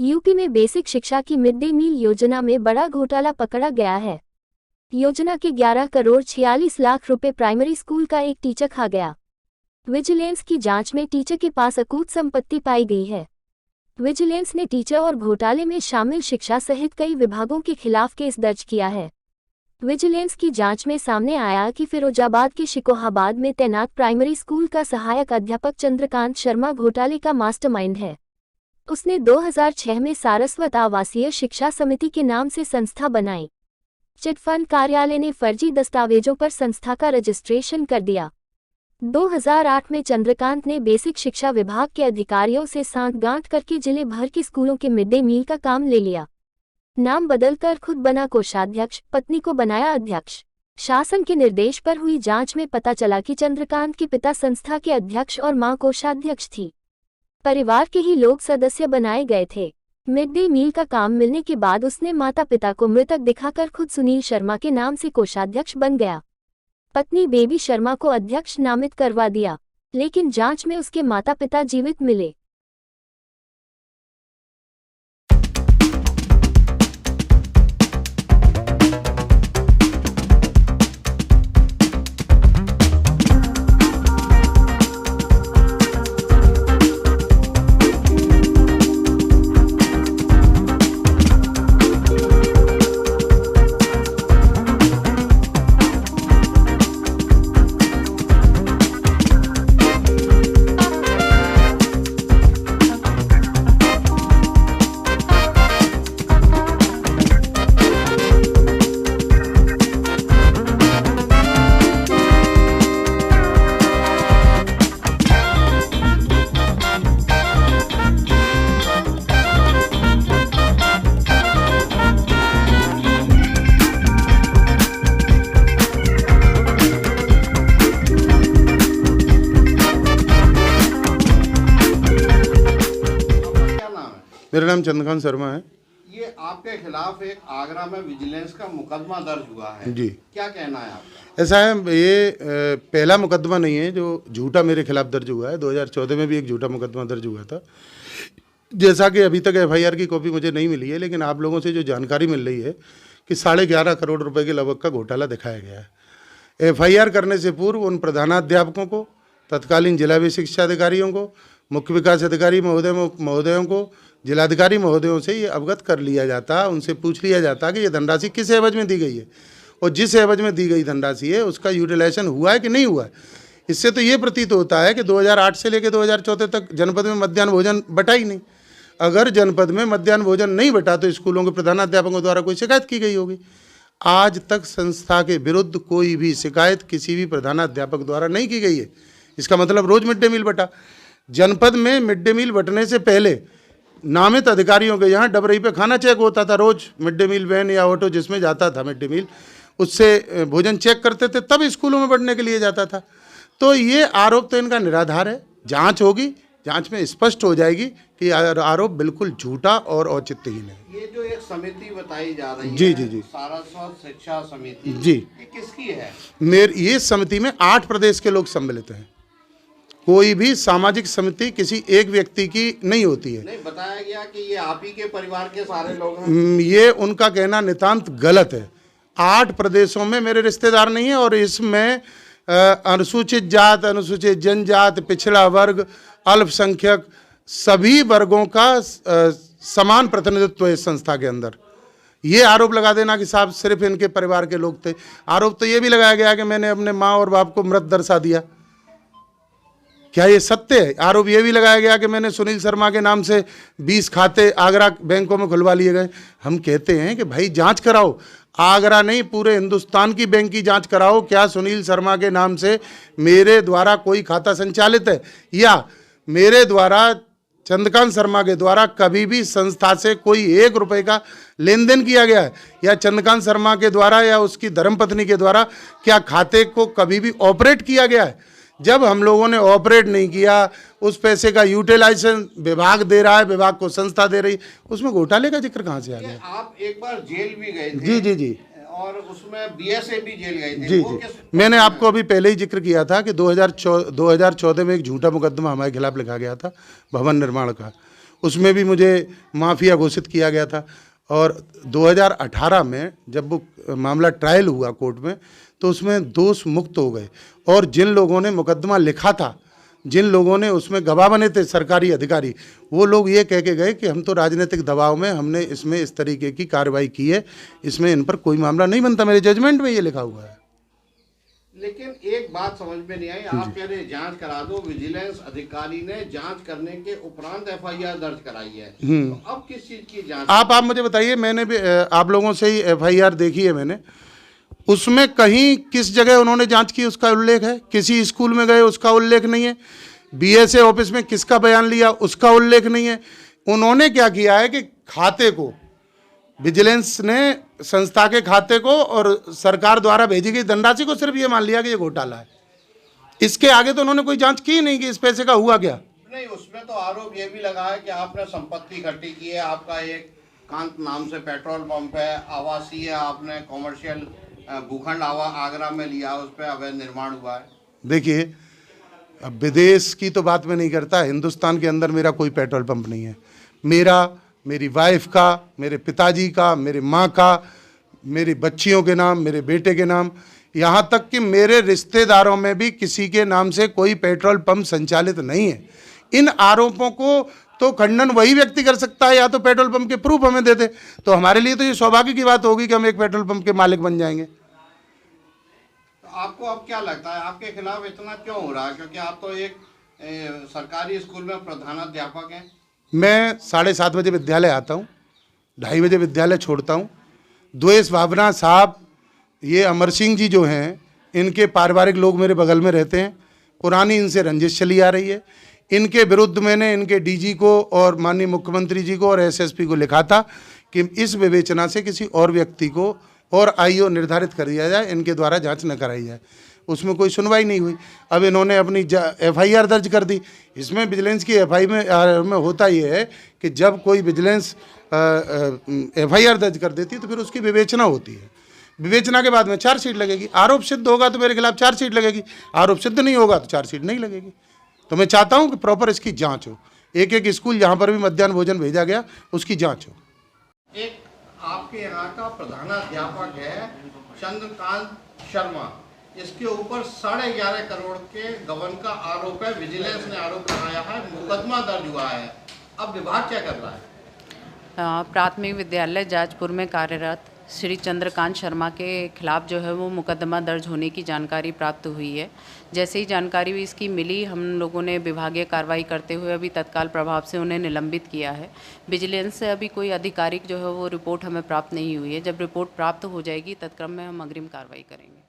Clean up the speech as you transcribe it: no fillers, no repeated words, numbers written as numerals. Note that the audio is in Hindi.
यूपी में बेसिक शिक्षा की मिड डे मील योजना में बड़ा घोटाला पकड़ा गया है। योजना के 11 करोड़ 46 लाख रुपए प्राइमरी स्कूल का एक टीचर खा गया। विजिलेंस की जांच में टीचर के पास अकूत संपत्ति पाई गई है। विजिलेंस ने टीचर और घोटाले में शामिल शिक्षा सहित कई विभागों के खिलाफ केस दर्ज किया है। विजिलेंस की जांच में सामने आया कि फिरोजाबाद के शिकोहाबाद में तैनात प्राइमरी स्कूल का सहायक अध्यापक चंद्रकांत शर्मा घोटाले का मास्टरमाइंड है। उसने 2006 में सारस्वत आवासीय शिक्षा समिति के नाम से संस्था बनाई। चिटफंड कार्यालय ने फर्जी दस्तावेजों पर संस्था का रजिस्ट्रेशन कर दिया। 2008 में चंद्रकांत ने बेसिक शिक्षा विभाग के अधिकारियों से सांठगांठ करके जिले भर के स्कूलों के मिड डे मील का काम ले लिया। नाम बदलकर खुद बना कोषाध्यक्ष, पत्नी को बनाया अध्यक्ष। शासन के निर्देश पर हुई जांच में पता चला कि चंद्रकांत के पिता संस्था के अध्यक्ष और मां कोषाध्यक्ष थी। परिवार के ही लोग सदस्य बनाए गए थे। मिड डे मील का काम मिलने के बाद उसने माता पिता को मृतक दिखाकर खुद सुनील शर्मा के नाम से कोषाध्यक्ष बन गया। पत्नी बेबी शर्मा को अध्यक्ष नामित करवा दिया, लेकिन जांच में उसके माता पिता जीवित मिले। मेरा नाम चंद्रकांत शर्मा है। ये आपके खिलाफ एक आगरा में विजिलेंस का मुकदमा दर्ज हुआ है जी, क्या कहना है आपका? ऐसा है, ये पहला मुकदमा नहीं है जो झूठा मेरे खिलाफ दर्ज हुआ है। 2014 में भी एक झूठा मुकदमा दर्ज हुआ था। जैसा कि अभी तक एफआईआर की कॉपी मुझे नहीं मिली है, लेकिन आप लोगों से जो जानकारी मिल रही है कि 11.5 करोड़ रुपए के लगभग का घोटाला दिखाया गया है। एफआईआर करने से पूर्व उन प्रधानाध्यापकों को, तत्कालीन जिला बेसिक शिक्षा अधिकारियों को, मुख्य विकास अधिकारी महोदयों को, जिलाधिकारी महोदयों से ये अवगत कर लिया जाता, उनसे पूछ लिया जाता कि ये धनराशि किस एवज में दी गई है और जिस एवज में दी गई धनराशि है उसका यूटिलाइजेशन हुआ है कि नहीं हुआ है। इससे तो ये प्रतीत होता है कि 2008 से लेकर 2014 तक जनपद में मध्याह्न भोजन बटा ही नहीं। अगर जनपद में मध्याह्न भोजन नहीं बटा तो स्कूलों के प्रधानाध्यापकों द्वारा कोई शिकायत की गई होगी। आज तक संस्था के विरुद्ध कोई भी शिकायत किसी भी प्रधानाध्यापक द्वारा नहीं की गई है। इसका मतलब रोज मिड डे मील बटा। जनपद में मिड डे मील बटने से पहले नामित अधिकारियों के यहाँ डबरई पे खाना चेक होता था। रोज मिड डे मील वैन या ऑटो जिसमें जाता था मिड डे मील, उससे भोजन चेक करते थे, तब स्कूलों में बढ़ने के लिए जाता था। तो ये आरोप तो इनका निराधार है। जांच होगी, जांच में स्पष्ट हो जाएगी कि आरोप बिल्कुल झूठा और औचित्यहीन है। ये जो एक समिति बताई जा रही जी है, जी जी, सारस्वत शिक्षा समिति जी, ये किसकी है? ये समिति में 8 प्रदेश के लोग सम्मिलित हैं। कोई भी सामाजिक समिति किसी एक व्यक्ति की नहीं होती है। नहीं बताया गया कि ये आप ही के परिवार के सारे लोग हैं। ये उनका कहना नितांत गलत है। 8 प्रदेशों में मेरे रिश्तेदार नहीं है और इसमें अनुसूचित जात, अनुसूचित जनजात, पिछड़ा वर्ग, अल्पसंख्यक सभी वर्गों का समान प्रतिनिधित्व है इस संस्था के अंदर। ये आरोप लगा देना कि साहब सिर्फ इनके परिवार के लोग थे। आरोप तो ये भी लगाया गया कि मैंने अपने माँ और बाप को मृत दर्शा दिया। क्या ये सत्य है? आरोप ये भी लगाया गया कि मैंने सुनील शर्मा के नाम से 20 खाते आगरा बैंकों में खुलवा लिए गए। हम कहते हैं कि भाई जांच कराओ, आगरा नहीं पूरे हिंदुस्तान की बैंक की जांच कराओ। क्या सुनील शर्मा के नाम से मेरे द्वारा कोई खाता संचालित है या मेरे द्वारा चंद्रकांत शर्मा के द्वारा कभी भी संस्था से कोई 1 रुपए का लेन देन किया गया है या चंद्रकांत शर्मा के द्वारा या उसकी धर्मपत्नी के द्वारा क्या खाते को कभी भी ऑपरेट किया गया है? जब हम लोगों ने ऑपरेट नहीं किया, उस पैसे का यूटिलाइजेशन विभाग दे रहा है, विभाग को संस्था दे रही, उसमें घोटाले का जिक्र कहाँ से आ गया? आप एक बार जेल भी गए थे। जी जी जी, और उसमें बीएसए भी जेल गए थे। जी जी, मैंने आपको अभी पहले ही जिक्र किया था कि 2014 में एक झूठा मुकदमा हमारे खिलाफ लिखा गया था भवन निर्माण का। उसमें भी मुझे माफिया घोषित किया गया था। और 2018 में जब वो मामला ट्रायल हुआ कोर्ट में, तो उसमें दोष मुक्त हो गए। और जिन लोगों ने मुकदमा लिखा था, जिन लोगों ने उसमें गवाह बने थे सरकारी अधिकारी, वो लोग ये कह के गए कि हम तो राजनीतिक दबाव में हमने इसमें इस तरीके की कार्रवाई की है, इसमें इन पर कोई मामला नहीं बनता। मेरे जजमेंट में ये लिखा हुआ है। लेकिन एक बात समझ में नहीं आई, आप कह रहे जांच करा दो, विजिलेंस अधिकारी ने जांच करने के उपरांत एफआईआर दर्ज कराई है, तो अब किस चीज की जांच? आप मुझे बताइए, मैंने भी आप लोगों से ही एफआईआर देखी है मैंने, उसमें कहीं किस जगह उन्होंने जांच की उसका उल्लेख है? किसी स्कूल में गए उसका उल्लेख नहीं है। बीएसए ऑफिस में किसका बयान लिया उसका उल्लेख नहीं है। उन्होंने क्या किया है कि खाते को, विजिलेंस ने संस्था के खाते को और सरकार द्वारा भेजी गई धनराशि को सिर्फ ये मान लिया कि ये घोटाला है। इसके आगे तो उन्होंने कोई जांच की नहीं कि इस पैसे का हुआ क्या। नहीं, उसमें तो आरोप ये भी लगा है कि आपने संपत्ति इकट्ठी की है, आपका एक कांत नाम से पेट्रोल पंप है, आवासीय, आपने कॉमर्शियल भूखंड आगरा में लिया, उस पर अवैध निर्माण हुआ है। देखिए, अब विदेश की तो बात मैं नहीं करता, हिंदुस्तान के अंदर मेरा कोई पेट्रोल पंप नहीं है। मेरा, मेरी वाइफ का, मेरे पिताजी का, मेरे माँ का, मेरी बच्चियों के नाम, मेरे बेटे के नाम, यहाँ तक कि मेरे रिश्तेदारों में भी किसी के नाम से कोई पेट्रोल पंप संचालित नहीं है। इन आरोपों को तो खंडन वही व्यक्ति कर सकता है, या तो पेट्रोल पंप के प्रूफ हमें दे दे। तो हमारे लिए तो ये सौभाग्य की बात होगी कि हम एक पेट्रोल पंप के मालिक बन जाएंगे। तो आपको अब क्या लगता है, आपके खिलाफ इतना क्यों हो रहा है? क्योंकि आप तो एक सरकारी स्कूल में प्रधानाध्यापक हैं। मैं 7:30 बजे विद्यालय आता हूँ, 2:30 बजे विद्यालय छोड़ता हूँ। द्वेष भावना साहब, ये अमर सिंह जी जो हैं, इनके पारिवारिक लोग मेरे बगल में रहते हैं, पुरानी इनसे रंजिश चली आ रही है। इनके विरुद्ध मैंने इनके डीजी को और माननीय मुख्यमंत्री जी को और एसएसपी को लिखा था कि इस विवेचना से किसी और व्यक्ति को और आईओ निर्धारित कर दिया जाए, इनके द्वारा जांच न कराई जाए। उसमें कोई सुनवाई नहीं हुई। अब इन्होंने अपनी एफआईआर दर्ज कर दी। इसमें विजिलेंस की एफआईआर में होता ये है कि जब कोई विजिलेंस एफआईआर दर्ज कर देती है तो फिर उसकी विवेचना होती है। विवेचना के बाद में चार्जशीट लगेगी। आरोप सिद्ध होगा तो मेरे खिलाफ चार्जशीट लगेगी, आरोप सिद्ध नहीं होगा तो चार्जशीट नहीं लगेगी। तो मैं चाहता हूं कि प्रॉपर इसकी जांच हो। एक एक स्कूल जहां पर भी मध्याह्न भोजन भेजा गया उसकी जांच हो। एक आपके यहाँ का प्रधानाध्यापक है चंद्रकांत शर्मा, इसके ऊपर 11.5 करोड़ के गबन का आरोप है। विजिलेंस ने आरोप लगाया है, मुकदमा दर्ज हुआ है। अब विभाग क्या कर रहा है? प्राथमिक विद्यालय जाजपुर में कार्यरत श्री चंद्रकांत शर्मा के खिलाफ जो है वो मुकदमा दर्ज होने की जानकारी प्राप्त हुई है। जैसे ही जानकारी भी इसकी मिली, हम लोगों ने विभागीय कार्रवाई करते हुए अभी तत्काल प्रभाव से उन्हें निलंबित किया है। विजिलेंस से अभी कोई आधिकारिक जो है वो रिपोर्ट हमें प्राप्त नहीं हुई है। जब रिपोर्ट प्राप्त हो जाएगी तत्क्रम में हम अग्रिम कार्रवाई करेंगे।